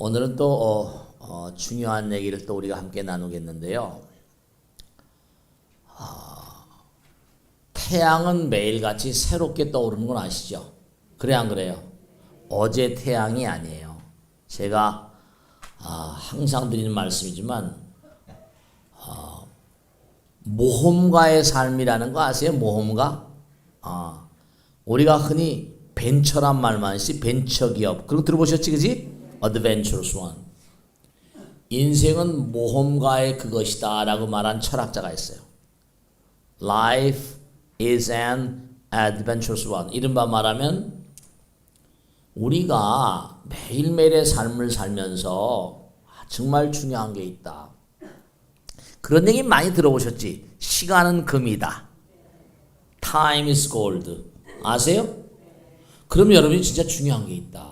오늘은 또 중요한 얘기를 또 우리가 함께 나누겠는데요. 태양은 매일같이 새롭게 떠오르는 건 아시죠? 그래 안 그래요? 어제 태양이 아니에요. 제가 항상 드리는 말씀이지만 모험가의 삶이라는 거 아세요? 모험가? 우리가 흔히 벤처란 말만 쓰지 벤처기업 그런 거 들어보셨지 그지? Adventurous one. 인생은 모험가의 그것이다 라고 말한 철학자가 있어요. Life is an adventurous one. 이른바 말하면 우리가 매일매일의 삶을 살면서 정말 중요한 게 있다. 그런 얘기 많이 들어보셨지? 시간은 금이다. Time is gold. 아세요? 그럼 여러분이 진짜 중요한 게 있다.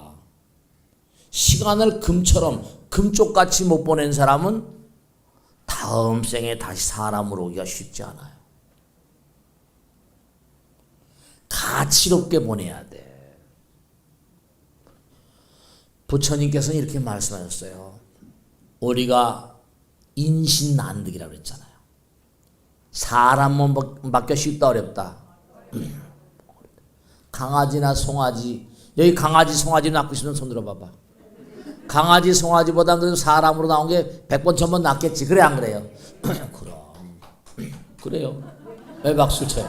시간을 금처럼 금쪽같이 못 보낸 사람은 다음 생에 다시 사람으로 오기가 쉽지 않아요. 가치롭게 보내야 돼. 부처님께서는 이렇게 말씀하셨어요. 우리가 인신난득이라고 그랬잖아요. 사람만 맡겨 쉽다 어렵다. 강아지나 송아지, 여기 강아지 송아지 낳고 있으면 손 들어봐봐. 강아지 송아지보다 그래도 사람으로 나온 게 100번 1000번 낫겠지. 그래 안 그래요? 그럼 그래요. 왜 박수 쳐요?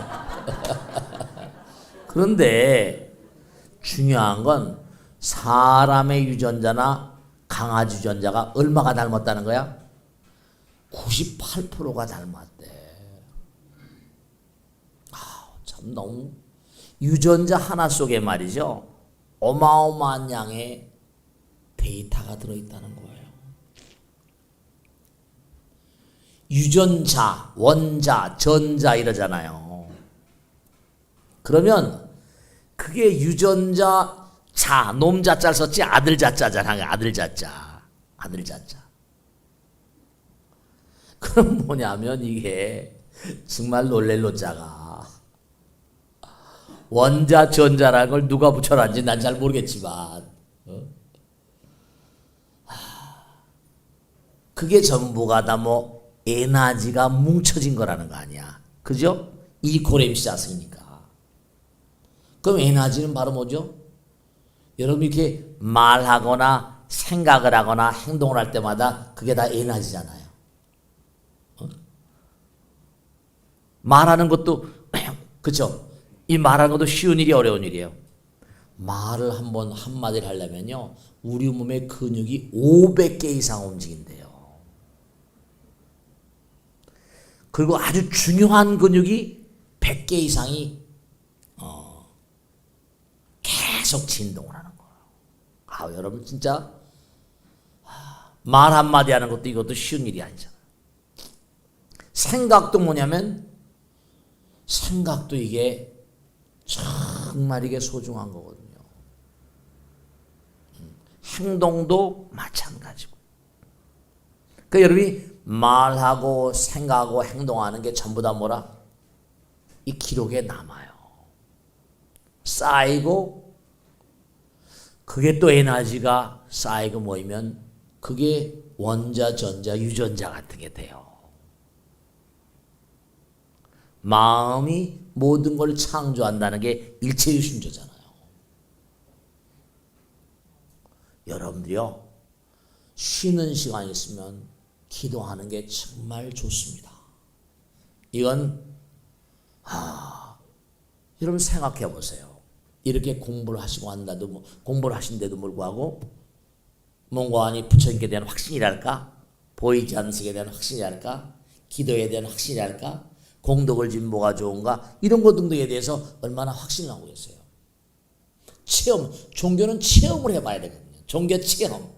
그런데 중요한 건 사람의 유전자나 강아지 유전자가 얼마가 닮았다는 거야? 98%가 닮았대. 참 너무 유전자 하나 속에 말이죠. 어마어마한 양의 데이터가 들어있다는 거예요. 유전자, 원자, 전자 이러잖아요. 그러면 그게 유전자 자, 놈 자자를 썼지 아들 자자잖아요. 아들 자자. 아들 자자. 그럼 뭐냐면 이게 정말 놀랄 노자가 원자, 전자라는 걸 누가 붙여놨는지 난 잘 모르겠지만 그게 전부가 다 뭐 에너지가 뭉쳐진 거라는 거 아니야. 그죠? 이코렘시자스니까. 그럼 에너지는 바로 뭐죠? 여러분 이렇게 말하거나 생각을 하거나 행동을 할 때마다 그게 다 에너지잖아요. 말하는 것도 그렇죠? 이 말하는 것도 쉬운 일이 어려운 일이에요. 말을 한마디를 하려면요. 우리 몸의 근육이 500개 이상 움직인대요. 그리고 아주 중요한 근육이 100개 이상이 계속 진동을 하는 거예요. 여러분 진짜 말 한마디 하는 것도 이것도 쉬운 일이 아니잖아요. 생각도 뭐냐면 생각도 이게 정말 이게 소중한 거거든요. 행동도 마찬가지고. 그러니까 여러분이 말하고 생각하고 행동하는 게 전부 다 뭐라? 이 기록에 남아요. 쌓이고 그게 또 에너지가 쌓이고 모이면 그게 원자, 전자, 유전자 같은 게 돼요. 마음이 모든 걸 창조한다는 게 일체유심조잖아요. 여러분들이요. 쉬는 시간이 있으면 기도하는 게 정말 좋습니다. 이건 여러분 생각해 보세요. 이렇게 공부를 하시고 한다도 공부를 하신데도 불구하고 뭔가니 부처님께 대한 확신이랄까? 보이지 않는 세계에 대한 확신이랄까? 기도에 대한 확신이랄까? 공덕을 지면 뭐가 좋은가? 이런 것 등등에 대해서 얼마나 확신을 하고 계세요. 체험, 종교는 체험을 해봐야 되거든요. 종교 체험.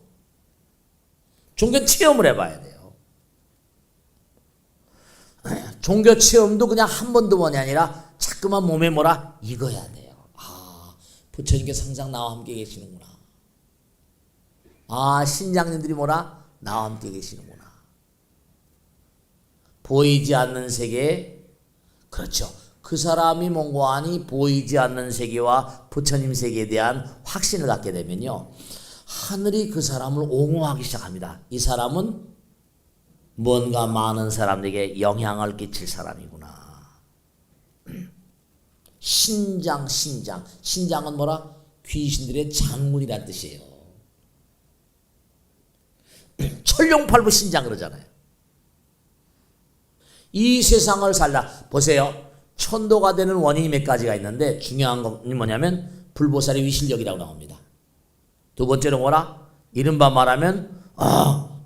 종교 체험을 해봐야 돼요. 종교 체험도 그냥 한 번 두 번이 아니라 자꾸만 몸에 뭐라 익어야 돼요. 부처님께서 항상 나와 함께 계시는구나. 신장님들이 뭐라? 나와 함께 계시는구나. 보이지 않는 세계, 그렇죠. 그 사람이 몽고하니 보이지 않는 세계와 부처님 세계에 대한 확신을 갖게 되면요. 하늘이 그 사람을 옹호하기 시작합니다. 이 사람은 뭔가 많은 사람들에게 영향을 끼칠 사람이구나. 신장은 뭐라? 귀신들의 장군이란 뜻이에요. 천룡팔부 신장 그러잖아요. 이 세상을 살다 보세요. 천도가 되는 원인이 몇 가지가 있는데 중요한 건 뭐냐면 불보살의 위실력이라고 나옵니다. 두 번째로 뭐라? 이른바 말하면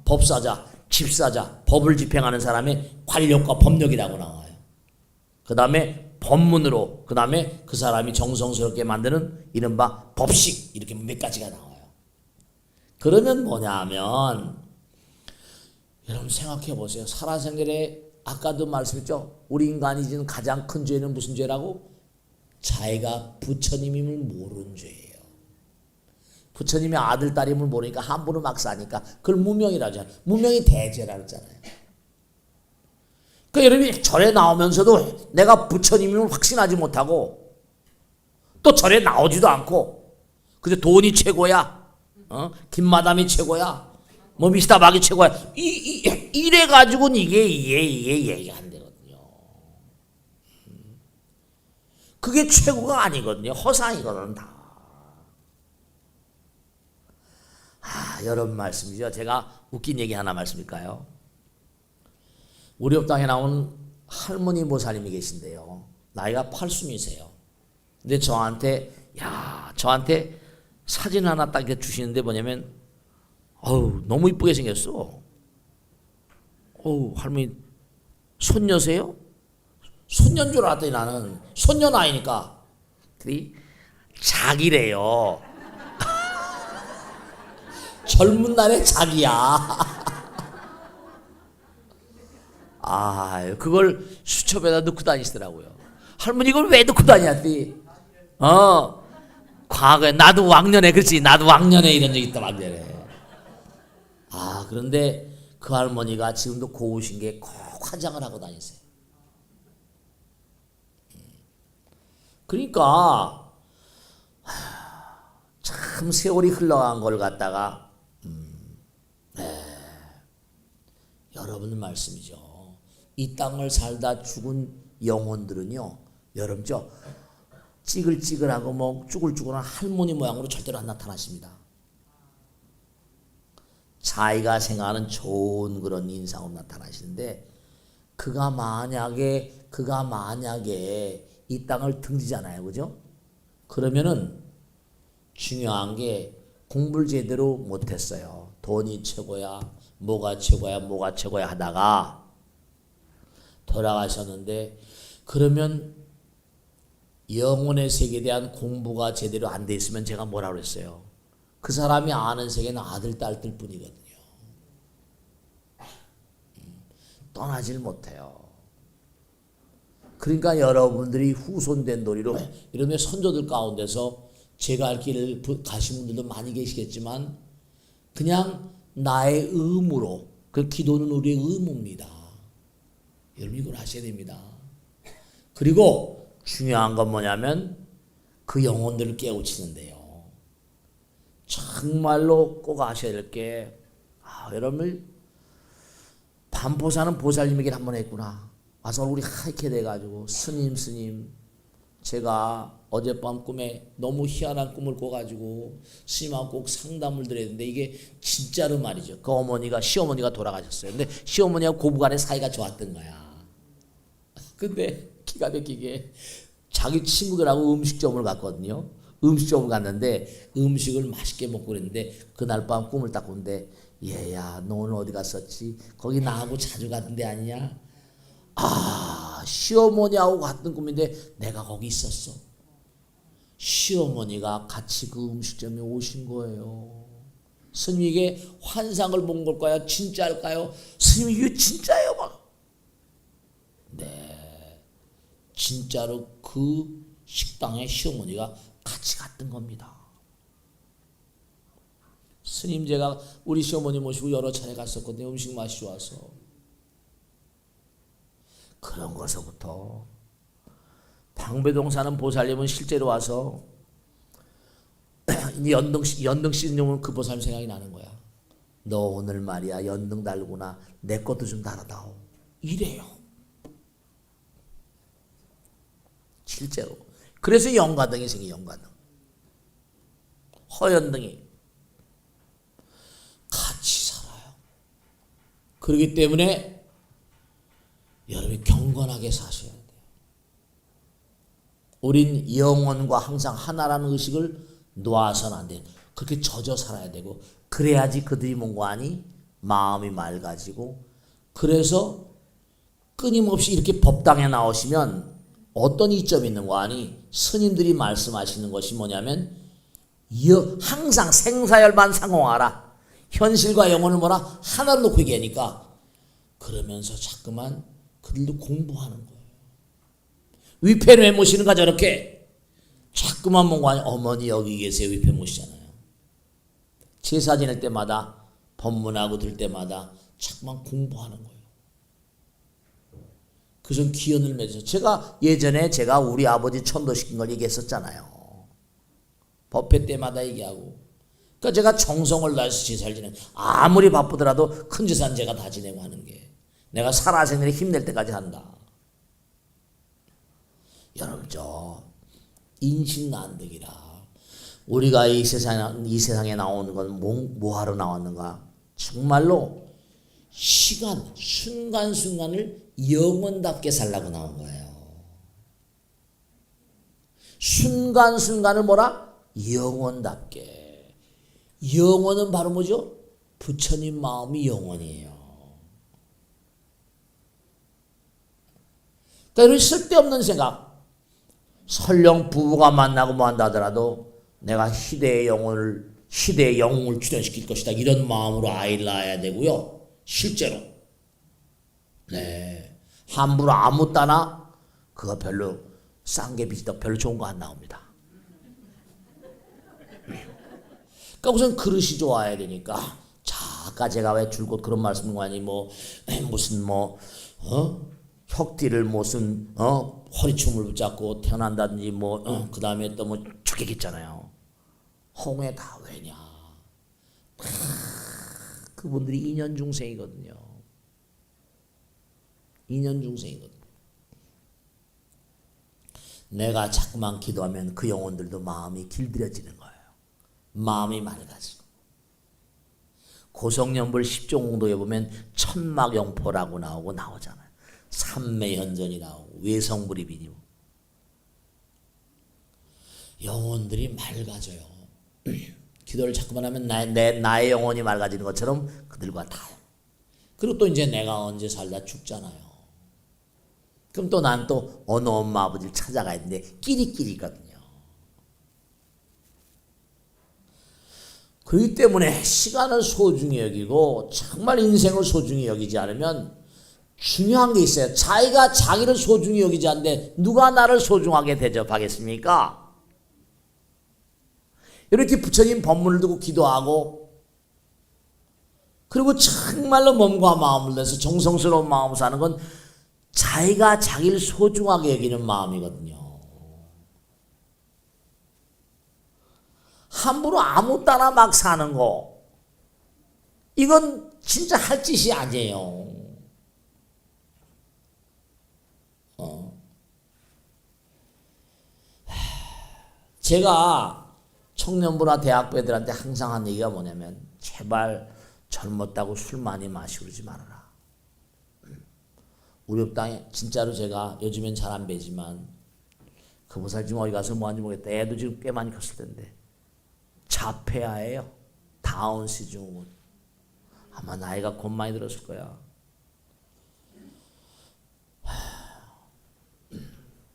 법사자, 집사자, 법을 집행하는 사람의 관력과 법력이라고 나와요. 그 다음에 법문으로, 그 다음에 그 사람이 정성스럽게 만드는 이른바 법식, 이렇게 몇 가지가 나와요. 그러면 뭐냐 하면 여러분 생각해 보세요. 살아생전에 아까도 말씀했죠. 우리 인간이 지는 가장 큰 죄는 무슨 죄라고? 자기가 부처님임을 모르는 죄예요. 부처님의 아들 딸임을 모르니까 함부로 막 사니까 그걸 무명이라고 하잖아요. 무명이 대죄라고 했잖아요. 그 여러분이 절에 나오면서도 내가 부처님임을 확신하지 못하고 또 절에 나오지도 않고 그저 돈이 최고야, 김마담이 최고야, 뭐 미스터박이 최고야. 이래가지고는 이게 얘기가 안 되거든요. 그게 최고가 아니거든요. 허상이거든 다. 여러분 말씀이죠. 제가 웃긴 얘기 하나 말씀일까요? 우리 법당에 나온 할머니 보살님이 계신데요. 나이가 80이세요. 근데 저한테 사진 하나 딱 주시는데 뭐냐면 너무 이쁘게 생겼어. 할머니 손녀세요? 손녀인 줄 알았더니 나는 손녀 나이니까 자기래요. 젊은 날의 자기야. 그걸 수첩에다 넣고 다니시더라고요. 할머니 이걸 왜 넣고 다녔지? 과거에 나도 왕년에 그렇지. 나도 왕년에 이런 적 있다. 왕년에. 그런데 그 할머니가 지금도 고우신 게 꼭 화장을 하고 다니세요. 그러니까 참 세월이 흘러간 걸 갖다가 여러분 말씀이죠. 이 땅을 살다 죽은 영혼들은요, 여러분죠, 찌글찌글하고 뭐 쭈글쭈글한 할머니 모양으로 절대로 안 나타나십니다. 자기가 생각하는 좋은 그런 인상으로 나타나시는데 그가 만약에 이 땅을 등지잖아요, 그죠? 그러면은 중요한 게 공부를 제대로 못했어요. 돈이 최고야, 뭐가 최고야 하다가 돌아가셨는데, 그러면 영혼의 세계에 대한 공부가 제대로 안 돼 있으면 제가 뭐라고 그랬어요? 그 사람이 아는 세계는 아들, 딸들 뿐이거든요. 떠나질 못해요. 그러니까 여러분들이 후손된 도리로 이런 선조들 가운데서 제가 알 길을 가신 분들도 많이 계시겠지만 그냥 나의 의무로, 그 기도는 우리의 의무입니다. 여러분 이걸 하셔야 됩니다. 그리고 중요한 건 뭐냐면 그 영혼들을 깨우치는데요. 정말로 꼭 아셔야 될 게, 여러분 반포사는 보살님에게 한번 했구나. 와서 얼굴이 하얗게 돼가지고 스님 제가 어젯밤 꿈에 너무 희한한 꿈을 꿔가지고 스님하고 꼭 상담을 드려야 되는데 이게 진짜로 말이죠. 그 어머니가, 시어머니가 돌아가셨어요. 근데 시어머니하고 고부간의 사이가 좋았던 거야. 근데 기가 막히게 자기 친구들하고 음식점을 갔거든요. 음식점을 갔는데 음식을 맛있게 먹고 그랬는데 그날 밤 꿈을 딱 꾼데, 얘야 너 오늘 어디 갔었지? 거기 나하고 자주 갔던 데 아니냐? 시어머니하고 갔던 꿈인데 내가 거기 있었어. 시어머니가 같이 그 음식점에 오신 거예요. 스님에게 환상을 본 걸까요? 진짜일까요? 스님 이게 진짜예요 막. 네, 진짜로 그 식당에 시어머니가 같이 갔던 겁니다. 스님 제가 우리 시어머니 모시고 여러 차례 갔었거든요. 음식 맛이 좋아서. 그런 것서부터 방배동 사는 보살님은 실제로 와서 이제 연등 시즌 오면 그 보살 생각이 나는 거야. 너 오늘 말이야 연등 달구나. 내 것도 좀 달아다오. 이래요. 실제로. 그래서 영가등이 생겨. 영가등. 허연등이 같이 살아요. 그렇기 때문에 여러분이 경건하게 사셔야 돼요. 우린 영혼과 항상 하나라는 의식을 놓아서는 안 돼요. 그렇게 젖어 살아야 되고 그래야지 그들이 뭔가 하니 마음이 맑아지고 그래서 끊임없이 이렇게 법당에 나오시면 어떤 이점이 있는 거 아니 스님들이 말씀하시는 것이 뭐냐면 항상 생사열반 상공하라. 현실과 영혼을 뭐라 하나로 놓고 얘기하니까 그러면서 자꾸만 그들도 공부하는 거예요. 위패는 왜 모시는가 저렇게 자꾸만 뭔가 아니 어머니 여기 계세요. 위패 모시잖아요. 제사 지낼 때마다 법문하고 들 때마다 자꾸만 공부하는 거예요. 그래서 기연을 맺어서 제가 예전에 우리 아버지 천도시킨 걸 얘기했었잖아요. 법회 때마다 얘기하고 그러니까 제가 정성을 다해서 제사를 지내고 아무리 바쁘더라도 큰 제사는 제가 다 지내고 하는 게 내가 살아생전에 힘낼 때까지 한다. 여러분 저 인신난득이라 우리가 이 세상에 나오는 건 뭐하러 나왔는가? 정말로 시간 순간순간을 영원답게 살라고 나온 거예요. 순간순간을 뭐라? 영원답게. 영원은 바로 뭐죠? 부처님 마음이 영원이에요. 그러니까 이런 쓸데없는 생각. 설령 부부가 만나고 뭐 한다 하더라도 내가 시대의 영혼을 출현시킬 것이다. 이런 마음으로 아이를 낳아야 되고요. 실제로. 네. 함부로 아무 따나 그거 별로 싼 게 비지다. 별로 좋은 거 안 나옵니다. 그러니까 우선 그릇이 좋아야 되니까. 자, 아까 제가 왜 줄곧 그런 말씀인 거 아니 혁띠를 무슨 허리춤을 붙잡고 태어난다든지 그 다음에 또 죽게 있잖아요. 홍해 다 왜냐? 그분들이 인연중생이거든요. 인연중생이거든요. 내가 자꾸만 기도하면 그 영혼들도 마음이 길들여지는 거예요. 마음이 맑아지고. 고성연불 10종공도에 보면 천막영포라고 나오잖아요. 삼매현전이 나오고 외성불입이니 영혼들이 맑아져요. 기도를 자꾸만 하면 나의 영혼이 맑아지는 것처럼 그들과 다. 그리고 또 이제 내가 언제 살다 죽잖아요. 그럼 또 난 또 어느 엄마 아버지를 찾아가야 되는데 끼리끼리거든요. 그렇기 때문에 시간을 소중히 여기고 정말 인생을 소중히 여기지 않으면 중요한 게 있어요. 자기가 자기를 소중히 여기지 않는데 누가 나를 소중하게 대접하겠습니까? 이렇게 부처님 법문을 듣고 기도하고 그리고 정말로 몸과 마음을 내서 정성스러운 마음으로 사는 건 자기가 자기를 소중하게 여기는 마음이거든요. 함부로 아무 따나 막 사는 거 이건 진짜 할 짓이 아니에요. 제가 청년부나 대학부 애들한테 항상 하는 얘기가 뭐냐면 제발 젊었다고 술 많이 마시고 그러지 말아라. 우리 업당에 진짜로 제가 요즘엔 잘 안 뵈지만 그 보살 지금 어디 가서 뭐 하는지 모르겠다. 애도 지금 꽤 많이 컸을 텐데 자폐아예요. 다운 시증후군. 아마 나이가 곧 많이 들었을 거야.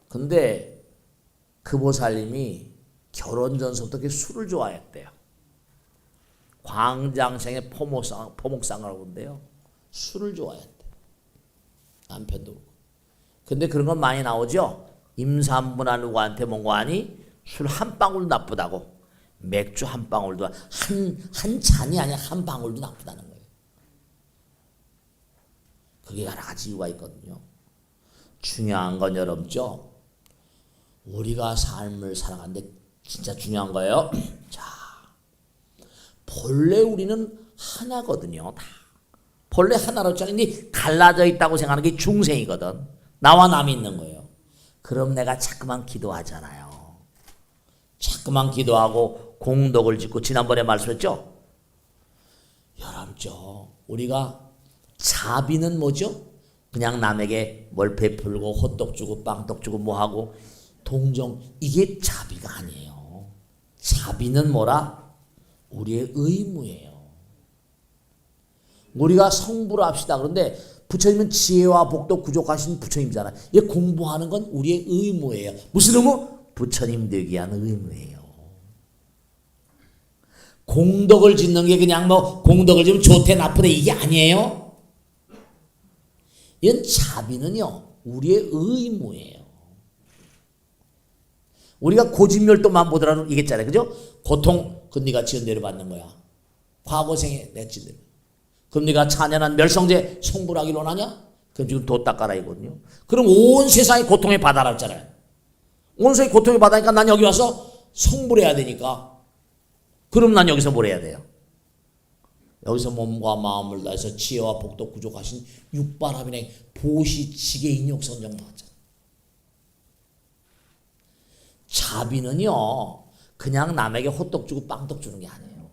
근데 그 보살님이 결혼 전서부터 그렇게 술을 좋아했대요. 광장생의 포목상을 하는데요. 술을 좋아했대. 남편도 그렇고. 근데 그런 건 많이 나오죠. 임산부나 누구한테 뭔가 하니 술 한 방울 나쁘다고. 맥주 한 방울도 한 잔이 아니라 한 방울도 나쁘다는 거예요. 그게 여러 가지 이유가 있거든요. 중요한 건 여러분죠. 우리가 삶을 살아가는데 진짜 중요한 거예요. 자, 본래 우리는 하나거든요. 다. 본래 하나로 짜는데 갈라져 있다고 생각하는 게 중생이거든. 나와 남이 있는 거예요. 그럼 내가 자꾸만 기도하잖아요. 자꾸만 기도하고 공덕을 짓고 지난번에 말씀했죠. 여러분죠. 우리가 자비는 뭐죠? 그냥 남에게 뭘 베풀고 호떡 주고 빵떡 주고 뭐하고 동정, 이게 자비가 아니에요. 자비는 뭐라? 우리의 의무예요. 우리가 성불을 합시다. 그런데 부처님은 지혜와 복도 구족하신 부처님이잖아요. 이 공부하는 건 우리의 의무예요. 무슨 의무? 부처님 되기 위한 의무예요. 공덕을 짓는 게 그냥 뭐 공덕을 지으면 좋대 나쁘대 이게 아니에요. 이건 자비는요 우리의 의무예요. 우리가 고집멸도만 보더라도 이겠잖아요. 그죠? 고통 그건 네가 지은 대로 받는 거야. 과거생에 내 지은 대로. 그럼 네가 찬연한 멸성제 성불하기를 원하냐? 그럼 지금 도 닦아라 이거든요. 그럼 온 세상이 고통의 바다라 했잖아요. 온 세상이 고통의 바다니까 난 여기 와서 성불해야 되니까. 그럼 난 여기서 뭘 해야 돼요? 여기서 몸과 마음을 다해서 지혜와 복도 구족하신 육바라밀의 보시 지게인욕 선정 나왔잖아요. 자비는요 그냥 남에게 호떡 주고 빵떡 주는 게 아니에요.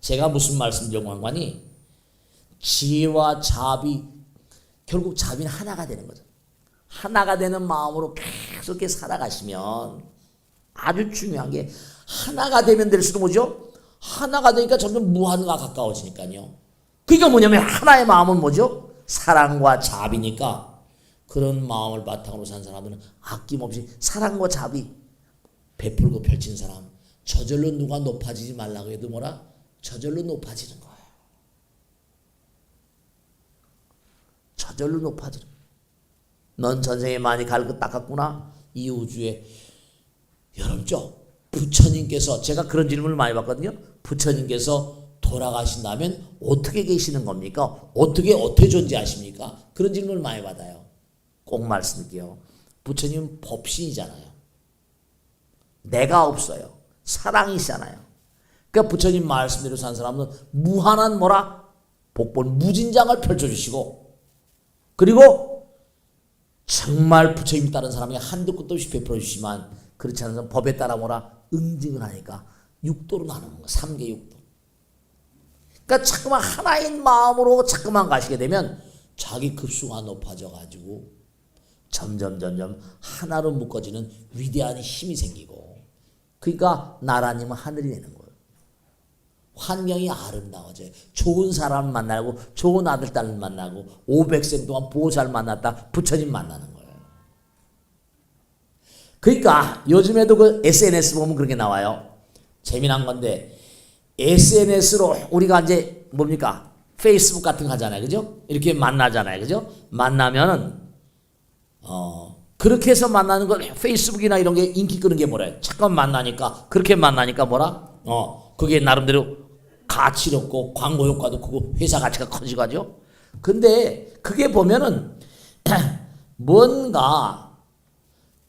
제가 무슨 말씀드리려고 한 거니? 지혜와 자비, 결국 자비는 하나가 되는 거죠. 하나가 되는 마음으로 계속 이렇게 살아가시면 아주 중요한 게 하나가 되면 될수록 뭐죠? 하나가 되니까 점점 무한과 가까워지니까요. 그러니까 뭐냐면 하나의 마음은 뭐죠? 사랑과 자비니까 그런 마음을 바탕으로 산 사람들은 아낌없이 사랑과 자비 베풀고 펼친 사람 저절로 누가 높아지지 말라고 해도 뭐라? 저절로 높아지는 거예요. 저절로 높아지는 거예요. 넌 전생에 많이 갈고 닦았구나. 이 우주에 여러분죠. 부처님께서 제가 그런 질문을 많이 받거든요. 부처님께서 돌아가신다면 어떻게 계시는 겁니까? 어떻게 존재하십니까? 그런 질문을 많이 받아요. 꼭 말씀드릴게요. 부처님은 법신이잖아요. 내가 없어요. 사랑이시잖아요. 그러니까 부처님 말씀대로 산 사람은 무한한 뭐라? 복본 무진장을 펼쳐주시고 그리고 정말 부처님 따른 사람이 한도 끝도 없이 베풀어 주시지만 그렇지 않은 사람 법에 따라 뭐라? 응징을 하니까 육도로 나누는 거야. 3개 육도. 그러니까 자꾸만 하나인 마음으로 자꾸만 가시게 되면 자기 급수가 높아져 가지고 점점 하나로 묶어지는 위대한 힘이 생기고 그러니까 나라님은 하늘이 되는 거예요. 환경이 아름다워져요. 좋은 사람 만나고 좋은 아들 딸 만나고 500생 동안 보살 만났다 부처님 만나는 거예요. 그러니까 요즘에도 그 SNS 보면 그렇게 나와요. 재미난 건데 SNS로 우리가 이제 뭡니까? 페이스북 같은 거 하잖아요. 그죠? 이렇게 만나잖아요. 그죠? 만나면은 그렇게 해서 만나는 걸 페이스북이나 이런 게 인기 끄는 게 뭐래? 잠깐 만나니까 그렇게 만나니까 뭐라? 그게 나름대로 가치롭고 광고 효과도 크고 회사 가치가 커지가죠. 근데 그게 보면은 뭔가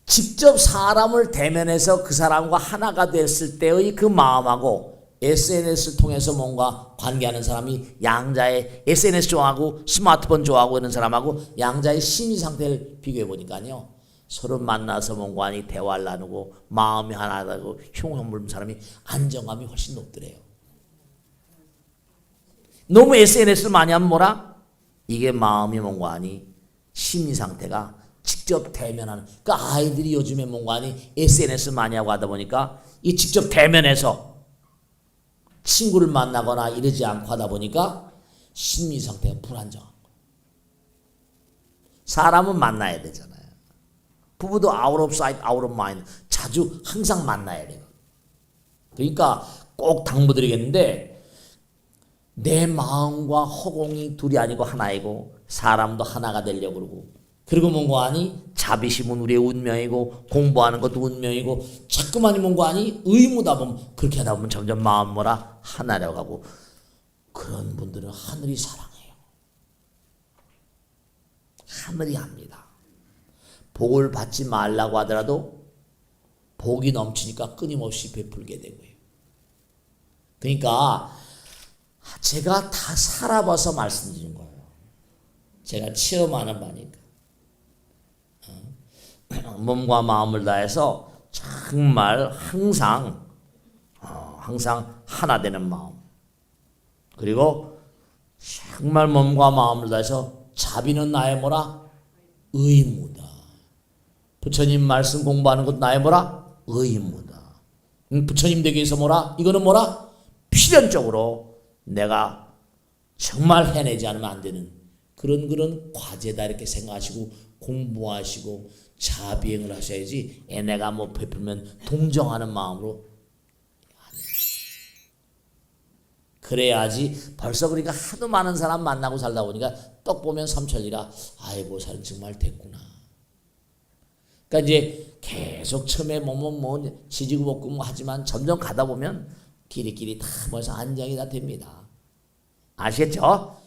직접 사람을 대면해서 그 사람과 하나가 됐을 때의 그 마음하고 SNS를 통해서 뭔가 관계하는 사람이 양자의 SNS 좋아하고 스마트폰 좋아하고 이런 사람하고 양자의 심리 상태를 비교해 보니까요. 서로 만나서 뭔가 아니 대화를 나누고 마음이 하나다고 흉흉 물은 사람이 안정감이 훨씬 높더래요. 너무 SNS를 많이 하면 뭐라? 이게 마음이 뭔가 아니 심리 상태가 직접 대면하는 그러니까 아이들이 요즘에 뭔가 아니 SNS 많이 하고 하다 보니까 이 직접 대면해서 친구를 만나거나 이러지 않고 하다 보니까 심리 상태가 불안정한 거예요. 사람은 만나야 되잖아요. 부부도 out of sight, out of mind 자주 항상 만나야 돼요. 그러니까 꼭 당부드리겠는데 내 마음과 허공이 둘이 아니고 하나이고 사람도 하나가 되려고 그러고 그리고 뭔가 아니 자비심은 우리의 운명이고 공부하는 것도 운명이고 자꾸만 뭔가 아니 의무다 보면 그렇게 하다 보면 점점 마음 뭐라 하나라고 하고 그런 분들은 하늘이 사랑해요. 하늘이 합니다. 복을 받지 말라고 하더라도 복이 넘치니까 끊임없이 베풀게 되고요. 그러니까 제가 다 살아봐서 말씀드린 거예요. 제가 체험하는 바니까. 몸과 마음을 다해서 정말 항상 하나 되는 마음. 그리고 정말 몸과 마음을 다해서 자비는 나의 뭐라? 의무다. 부처님 말씀 공부하는 것도 나의 뭐라? 의무다. 부처님 되기 위해서 뭐라? 이거는 뭐라? 필연적으로 내가 정말 해내지 않으면 안 되는 그런 과제다 이렇게 생각하시고 공부하시고 자비행을 하셔야지 내가 뭐 베풀면 동정하는 마음으로 그래야지. 벌써 그러니까 하도 많은 사람 만나고 살다 보니까 떡 보면 삼천리라. 아이고 사람 정말 됐구나. 그러니까 이제 계속 처음에 뭐 지지고 볶고 뭐 하지만 점점 가다 보면 길이길이 다 모여서 안정이 다 됩니다. 아시겠죠?